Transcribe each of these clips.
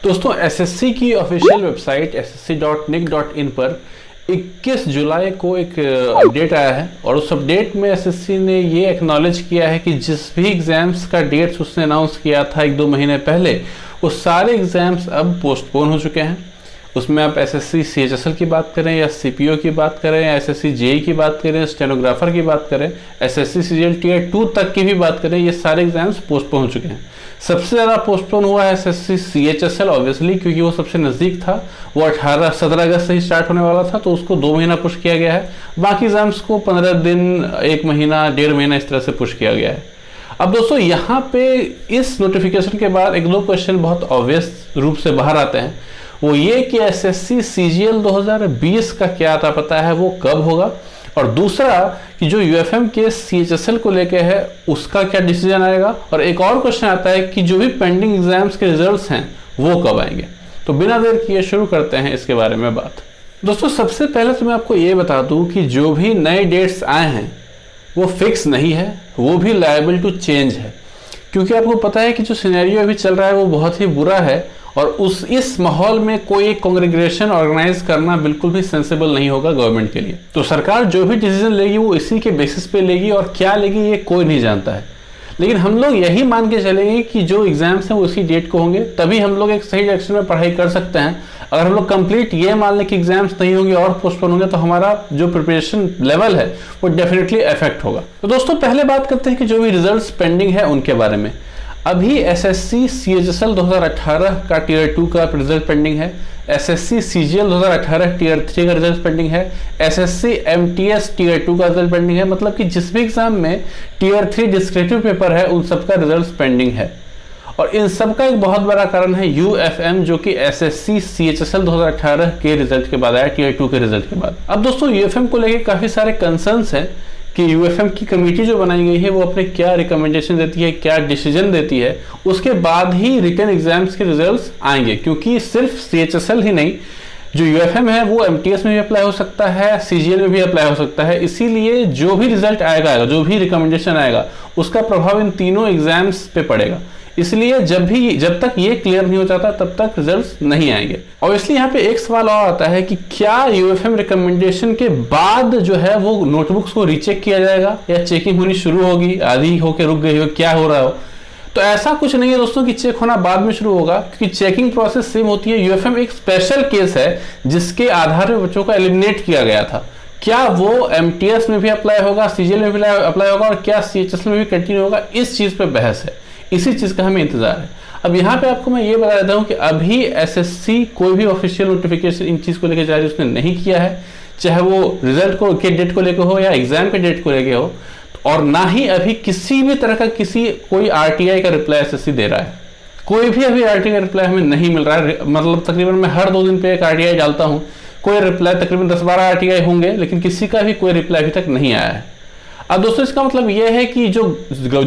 दोस्तों एसएससी की official website ssc.nic.in पर 21 जुलाई को एक अपडेट आया है और उस अपडेट में एसएससी ने ये एक्नॉलेज किया है कि जिस भी एग्जाम्स का डेट्स उसने अनाउंस किया था 1-2 महीने पहले, वो सारे एग्जाम्स अब पोस्टपोन हो चुके हैं। उसमें आप एसएससी सीएचएसएल की बात करें या सीपीओ की बात करें या एसएससी जेई की बात करें, स्टेनोग्राफर की बात करें, एसएससी सीजीएल टियर 2 तक की भी बात करें, ये सारे एग्जाम्स पोस्टपोन हो चुके हैं। सबसे ज़्यादा पोस्टपोन हुआ है एसएससी सीएचएसएल ऑब्वियसली, क्योंकि वो सबसे नज़दीक था। वो 17 अगस्त से ही स्टार्ट होने वाला था, तो उसको 2 महीना पुश किया गया है। बाकी एग्जाम्स को 15 दिन, 1 महीना, 1.5 महीना इस तरह से पुश किया गया है। अब दोस्तों यहाँ पे इस नोटिफिकेशन के बाद 1-2 क्वेश्चन बहुत ऑब्वियस रूप से बाहर आते हैं। वो ये कि एसएससी सीजीएल 2020 का क्या आता पता है वो कब होगा, और दूसरा कि जो यूएफएम के सीएचएसएल को लेके है उसका क्या डिसीजन आएगा, और एक और क्वेश्चन आता है कि जो भी पेंडिंग एग्जाम्स के रिजल्ट्स हैं वो कब आएंगे। तो बिना देर किए शुरू करते हैं इसके बारे में बात। दोस्तों सबसे पहले तो मैं आपको ये बता दूं कि जो भी नए डेट्स आए हैं वो फिक्स नहीं है, वो भी लायबल टू चेंज है, क्योंकि आपको पता है कि जो सिनेरियो अभी चल रहा है वो बहुत ही बुरा है और इस माहौल में कोई कांग्रेगेशन ऑर्गेनाइज करना बिल्कुल भी सेंसिबल नहीं होगा गवर्नमेंट के लिए। तो सरकार जो भी डिसीजन लेगी वो इसी के बेसिस पे लेगी, और क्या लेगी ये कोई नहीं जानता है। लेकिन हम लोग यही मान के चलेंगे कि जो एग्जाम्स हैं वो उसी डेट को होंगे, तभी हम लोग एक सही डायरेक्शन में पढ़ाई कर सकते हैं। अगर हम लोग कंप्लीट ये मान लें कि एग्जाम्स नहीं होंगे और पोस्टपोन होंगे, तो हमारा जो प्रिपरेशन लेवल है वो डेफिनेटली अफेक्ट होगा। तो दोस्तों पहले बात करते हैं कि जो भी रिजल्ट्स पेंडिंग है उनके बारे में। अभी एसएससी सीएचएसएल 2018 का टियर 2 का रिजल्ट पेंडिंग है, एसएससी सीजीएल 2018 टियर 3 का रिजल्ट पेंडिंग है, एसएससी एमटीएस टियर 2 का रिजल्ट पेंडिंग है। मतलब कि जिस भी एग्जाम में टियर 3 डिस्क्रिप्टिव पेपर है उन सबका रिजल्ट पेंडिंग है। और इन सब का एक बहुत बड़ा कारण है यूएफएम, जो कि एसएससी सीएचएसएल 2018 के रिजल्ट के बाद आया, टियर 2 के रिजल्ट के बाद। अब दोस्तों यूएफएम को लेकर काफी सारे कंसर्न्स हैं कि यूएफएम की कमेटी जो बनाई गई है वो अपने क्या रिकमेंडेशन देती है, क्या डिसीजन देती है, उसके बाद ही रिटन एग्जाम्स के रिजल्ट्स आएंगे। क्योंकि सिर्फ सीएचएसएल ही नहीं, जो यूएफएम है वो एमटीएस में भी अप्लाई हो सकता है, सीजीएल में भी अप्लाई हो सकता है। इसीलिए जो भी रिजल्ट आएगा, जो भी रिकमेंडेशन आएगा, उसका प्रभाव इन तीनों एग्जाम्स पे पड़ेगा। इसलिए जब तक ये क्लियर नहीं हो जाता तब तक रिजल्ट्स नहीं आएंगे। और इसलिए यहाँ पे एक सवाल और आता है कि क्या यूएफएम रिकमेंडेशन के बाद जो है वो नोटबुक्स को रीचेक किया जाएगा या चेकिंग होनी शुरू होगी, आधी होके रुक गई हो, क्या हो रहा हो। तो ऐसा कुछ नहीं है दोस्तों कि चेक होना बाद में शुरू होगा, क्योंकि चेकिंग प्रोसेस सेम होती है। यूएफएम एक स्पेशल केस है जिसके आधार पर बच्चों को एलिमिनेट किया गया था। क्या वो एमटीएस में भी अप्लाई होगा, सीजीएल में भी अप्लाई होगा, और क्या सीएचएसएल में भी कंटिन्यू होगा, इस चीज पे बहस है। इसी चीज का हमें इंतजार है। अब यहाँ पे आपको मैं ये बता देता हूँ कि अभी एसएससी कोई भी ऑफिशियल नोटिफिकेशन इन चीज को लेकर जारी उसने नहीं किया है, चाहे वो रिजल्ट को के डेट को लेकर हो या एग्जाम के डेट को लेकर हो, और ना ही अभी किसी भी तरह का कोई आरटीआई का रिप्लाई एसएससी दे रहा है। कोई भी अभी आरटीआई का रिप्लाई हमें नहीं मिल रहा है। मतलब तकरीबन मैं हर 2 दिन पे एक आरटीआई डालता हूँ, कोई रिप्लाई, तकरीबन 10-12 आरटीआई होंगे, लेकिन किसी का भी कोई रिप्लाई अभी तक नहीं आया है। अब दोस्तों इसका मतलब यह है कि जो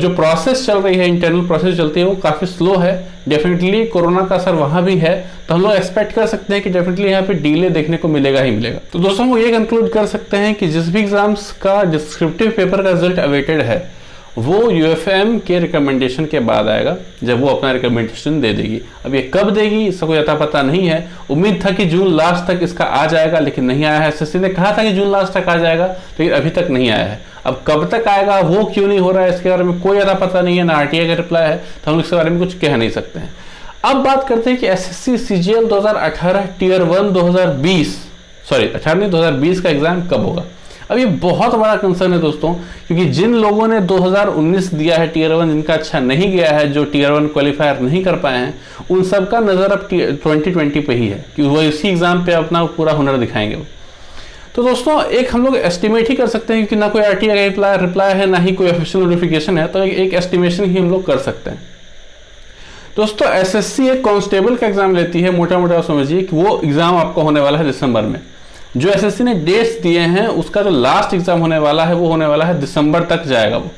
प्रोसेस चल रही है, इंटरनल प्रोसेस चलती है, वो काफी स्लो है। डेफिनेटली कोरोना का असर वहां भी है, तो हम लोग एक्सपेक्ट कर सकते हैं कि डेफिनेटली यहाँ पे डिले देखने को मिलेगा ही मिलेगा। तो दोस्तों वो ये कंक्लूड कर सकते हैं कि जिस भी एग्जाम्स का डिस्क्रिप्टिव पेपर का रिजल्ट अवेटेड है वो यूएफएम के रिकमेंडेशन के बाद आएगा, जब वो अपना रिकमेंडेशन दे देगी। अब ये कब देगी इसका कोई अता पता नहीं है। उम्मीद था कि जून लास्ट तक इसका आ जाएगा, लेकिन नहीं आया है। एसएससी ने कहा था कि जून लास्ट तक आ जाएगा, लेकिन अभी तक नहीं आया है। अब कब तक आएगा, वो क्यों नहीं हो रहा है, इसके बारे में कोई अता पता नहीं है, ना आरटीआई का रिप्लाई है, तो हम इसके बारे में कुछ कह नहीं सकते हैं। अब बात करते हैं कि एसएससी सीजीएल 2018 टियर 1 2020 का एग्जाम कब होगा। अब ये बहुत बड़ा कंसर्न है दोस्तों, क्योंकि जिन लोगों ने 2019 दिया है टियर 1, जिनका अच्छा नहीं गया है, जो टियर 1 क्वालिफायर नहीं कर पाए हैं, उन सबका नजर अब 2020 पे ही है कि वो इसी एग्जाम पे अपना पूरा हुनर दिखाएंगे। तो दोस्तों एक हम लोग एस्टिमेट ही कर सकते हैं, क्योंकि ना कोई आरटीआई का रिप्लाई है, ना ही कोई ऑफिशियल नोटिफिकेशन है, तो एक एस्टिमेशन ही हम लोग कर सकते हैं। दोस्तों एसएससी एक कांस्टेबल का एग्जाम लेती है, मोटा मोटा समझिए कि वो एग्जाम आपका होने वाला है दिसंबर में। जो एसएससी ने डेट्स दिए हैं उसका जो लास्ट एग्जाम होने वाला है वो होने वाला है दिसंबर तक जाएगा वो।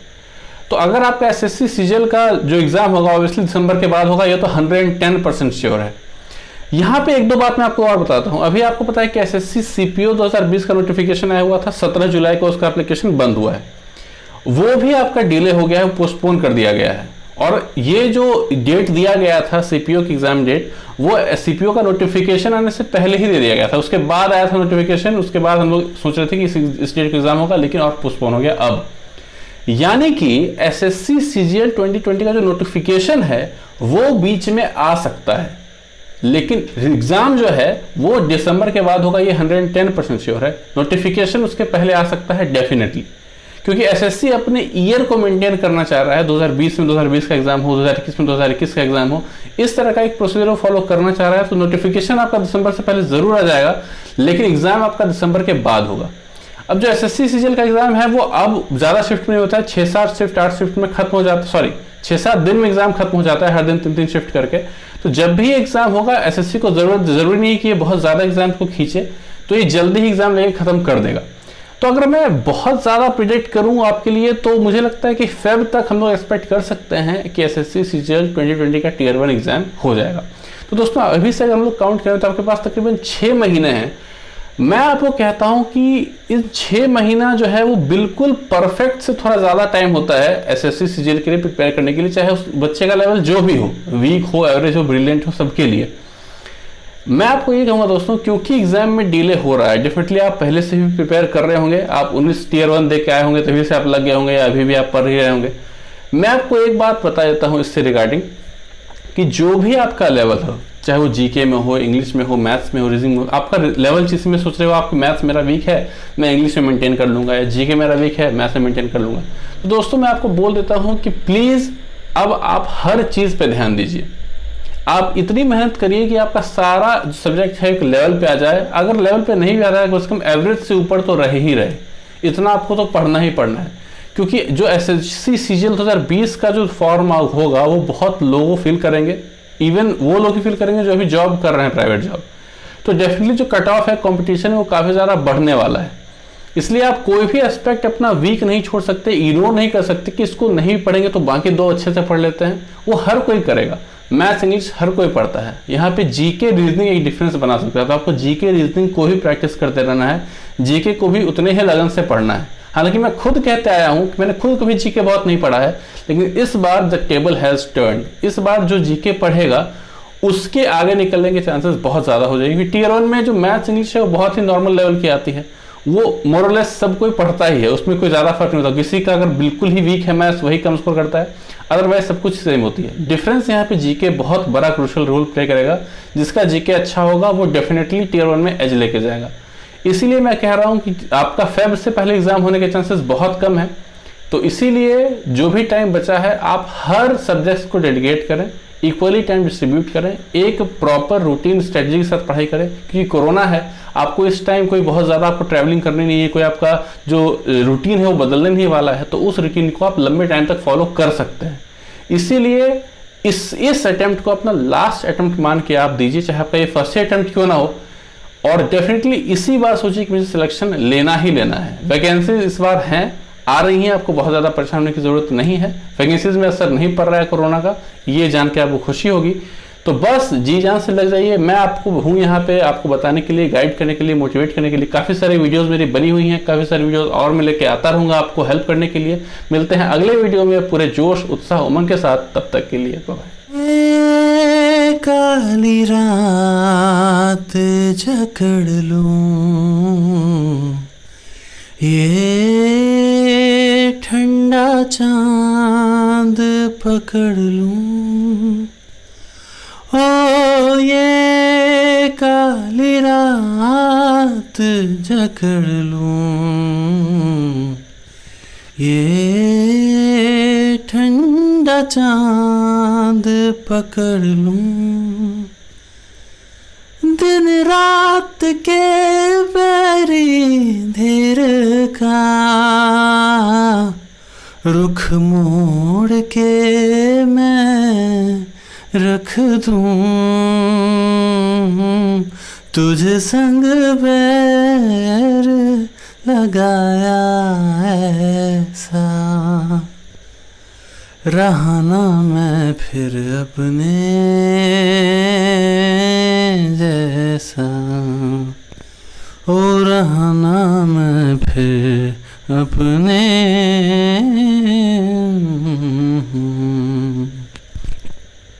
तो अगर आपका एसएससी सीजीएल का जो एग्जाम होगा ऑब्वियसली दिसंबर के बाद होगा, ये तो 110% श्योर है। यहाँ पे 1-2 बात मैं आपको और बताता हूँ। अभी आपको पता है कि एसएससी सीपीओ 2020 का नोटिफिकेशन आया हुआ था, 17 जुलाई को उसका एप्लीकेशन बंद हुआ है। वो भी आपका डिले हो गया है, पोस्टपोन कर दिया गया है। और ये जो डेट दिया गया था सीपीओ की एग्जाम डेट, वो सीपीओ का नोटिफिकेशन आने से पहले ही दे दिया गया था, उसके बाद आया था नोटिफिकेशन। उसके बाद हम लोग सोच रहे थे कि इस डेट का एग्जाम होगा, लेकिन और पोस्टपोन हो गया अब। यानी कि एसएससी सीजीएल 2020 का जो नोटिफिकेशन है वो बीच में आ सकता है, लेकिन एग्जाम जो है वो दिसंबर के बाद होगा, ये 110% श्योर है। नोटिफिकेशन उसके पहले आ सकता है डेफिनेटली, क्योंकि एसएससी अपने ईयर को मेंटेन करना चाह रहा है। 2020 में 2020 का एग्जाम हो, 2021 में 2021 का एग्जाम हो, इस तरह का एक प्रोसीजर वो फॉलो करना चाह रहा है। तो नोटिफिकेशन आपका दिसंबर से पहले जरूर आ जाएगा, लेकिन एग्जाम आपका दिसंबर के बाद होगा। अब जो एसएससी सीजीएल का एग्जाम है वो अब ज्यादा शिफ्ट में होता है, 6-7 शिफ्ट 8 शिफ्ट में खत्म हो जाता है, सॉरी 6-7 दिन में एग्जाम खत्म हो जाता है, हर दिन 3-3 शिफ्ट करके। तो जब भी एग्जाम होगा एसएससी को जरूरी नहीं कि ये बहुत ज्यादा एग्जाम को खींचे, तो ये जल्दी ही एग्जाम लेके खत्म कर देगा। तो अगर मैं बहुत ज्यादा प्रिडिक्ट करूं आपके लिए, तो मुझे लगता है कि फेब तक हम लोग एक्सपेक्ट कर सकते हैं कि एसएससी सीजीएल 2020 का टियर 1 एग्जाम हो जाएगा। तो दोस्तों अभी से अगर हम लोग काउंट करें तो आपके पास तकरीबन 6 महीने हैं। मैं आपको कहता हूं कि इन 6 महीना जो है वो बिल्कुल परफेक्ट से थोड़ा ज्यादा टाइम होता है एसएससी सीजीएल के लिए प्रिपेयर करने के लिए, चाहे उस बच्चे का लेवल जो भी हो, वीक हो, एवरेज हो, ब्रिलियंट हो, सबके लिए। मैं आपको ये कहूंगा दोस्तों, क्योंकि एग्जाम में डिले हो रहा है, डेफिनेटली आप पहले से भी प्रिपेयर कर रहे होंगे, आप 19 टियर 1 दे के आए होंगे, तभी से आप लग गए होंगे, या अभी भी आप पढ़ ही रहे होंगे। मैं आपको एक बात बता देता हूं इससे रिगार्डिंग, कि जो भी आपका लेवल हो, चाहे वो जीके में हो, इंग्लिश में हो, मैथ्स में हो, रीजनिंग में हो, आपका लेवल जिस में सोच रहे हो आपकी मैथ्स मेरा वीक है, मैं इंग्लिश में मेंटेन कर लूंगा, या जीके मेरा वीक है, मैथ्स में मेंटेन कर लूंगा। तो दोस्तों मैं आपको बोल देता हूं कि प्लीज अब आप हर चीज पे ध्यान दीजिए। आप इतनी मेहनत करिए कि आपका सारा सब्जेक्ट है एक लेवल पे आ जाए। अगर लेवल पे नहीं भी आ रहा है, कम से कम एवरेज से ऊपर तो रहे ही रहे, इतना आपको तो पढ़ना ही पढ़ना है। क्योंकि जो एसएससी सीजीएल 2020 का जो फॉर्म होगा वो बहुत लोग फील करेंगे, इवन वो लोग ही फील करेंगे जो अभी जॉब कर रहे हैं, प्राइवेट जॉब। तो डेफिनेटली जो कट ऑफ है, कंपटीशन है, वो काफी ज्यादा बढ़ने वाला है। इसलिए आप कोई भी एस्पेक्ट अपना वीक नहीं छोड़ सकते, इग्नोर नहीं कर सकते कि इसको नहीं पढ़ेंगे तो बाकी 2 अच्छे से पढ़ लेते हैं। वो हर कोई करेगा, मैथ्स इंग्लिश हर कोई पढ़ता है। यहाँ पे जीके रीजनिंग एक डिफरेंस बना सकता है, तो आपको जीके रीजनिंग को भी प्रैक्टिस करते रहना है, जीके को भी उतने ही लगन से पढ़ना है। हालांकि मैं खुद कहते आया हूं कि मैंने खुद कभी जीके बहुत नहीं पढ़ा है, लेकिन इस बार द टेबल हैज टर्न्ड। इस बार जो जीके पढ़ेगा उसके आगे निकलने के चांसेस बहुत ज्यादा हो जाएंगे। टियर 1 में जो मैथ्स इंग्लिश है वो बहुत ही नॉर्मल लेवल की आती है, वो मोरलेस सब कोई पढ़ता ही है, उसमें कोई ज्यादा फर्क नहीं होता। किसी का अगर बिल्कुल ही वीक है मैथ्स, वही कम स्कोर करता है, अदरवाइज सब कुछ सेम होती है। डिफरेंस यहाँ पे जीके बहुत बड़ा क्रूशियल रोल प्ले करेगा। जिसका जीके अच्छा होगा वो डेफिनेटली टियर 1 में एज लेके जाएगा। इसीलिए मैं कह रहा हूं कि आपका फेब से पहले एग्जाम होने के चांसेस बहुत कम है। तो इसीलिए जो भी टाइम बचा है आप हर सब्जेक्ट को डेडिकेट करें, इक्वली टाइम डिस्ट्रीब्यूट करें, एक प्रॉपर रूटीन स्ट्रेटजी के साथ पढ़ाई करें। क्योंकि कोरोना है, आपको इस टाइम कोई बहुत ज़्यादा आपको ट्रैवलिंग करनी नहीं है, कोई आपका जो रूटीन है वो बदलने नहीं वाला है, तो उस रूटीन को आप लंबे टाइम तक फॉलो कर सकते हैं। इसीलिए इस अटेम्प्ट को अपना लास्ट अटेम्प्ट मान के आप दीजिए, चाहे आपका ये फर्स्ट अटेम्प्ट क्यों ना हो। और डेफिनेटली इसी बार सोचिए कि मुझे सिलेक्शन लेना ही लेना है। वैकेंसी इस बार हैं, आ रही हैं, आपको बहुत ज़्यादा परेशान होने की ज़रूरत नहीं है। वैकेंसीज में असर नहीं पड़ रहा है कोरोना का, ये जान के आपको खुशी होगी। तो बस जी जान से लग जाइए। मैं आपको हूँ यहाँ पे आपको बताने के लिए, गाइड करने के लिए, मोटिवेट करने के लिए। काफ़ी सारी वीडियोस मेरी बनी हुई हैं, काफ़ी सारी वीडियोस और मैं लेके आता रहूँगा आपको हेल्प करने के लिए। मिलते हैं अगले वीडियो में पूरे जोश, उत्साह, उमंग के साथ। तब तक के लिए बाय। काली रात जकड़ लूं, ये ठंडा चांद पकड़ लूं, ओ ये काली रात जकड़ लूं, ये ठंडा चांद पकड़ लूं। दिन रात के बैरी धेर का रुख मोड़ के मैं रख दूं, तुझ संग बैर लगाया ऐसा, रहा ना मैं फिर अपने जैसा, ओ रहा ना मैं फिर अपने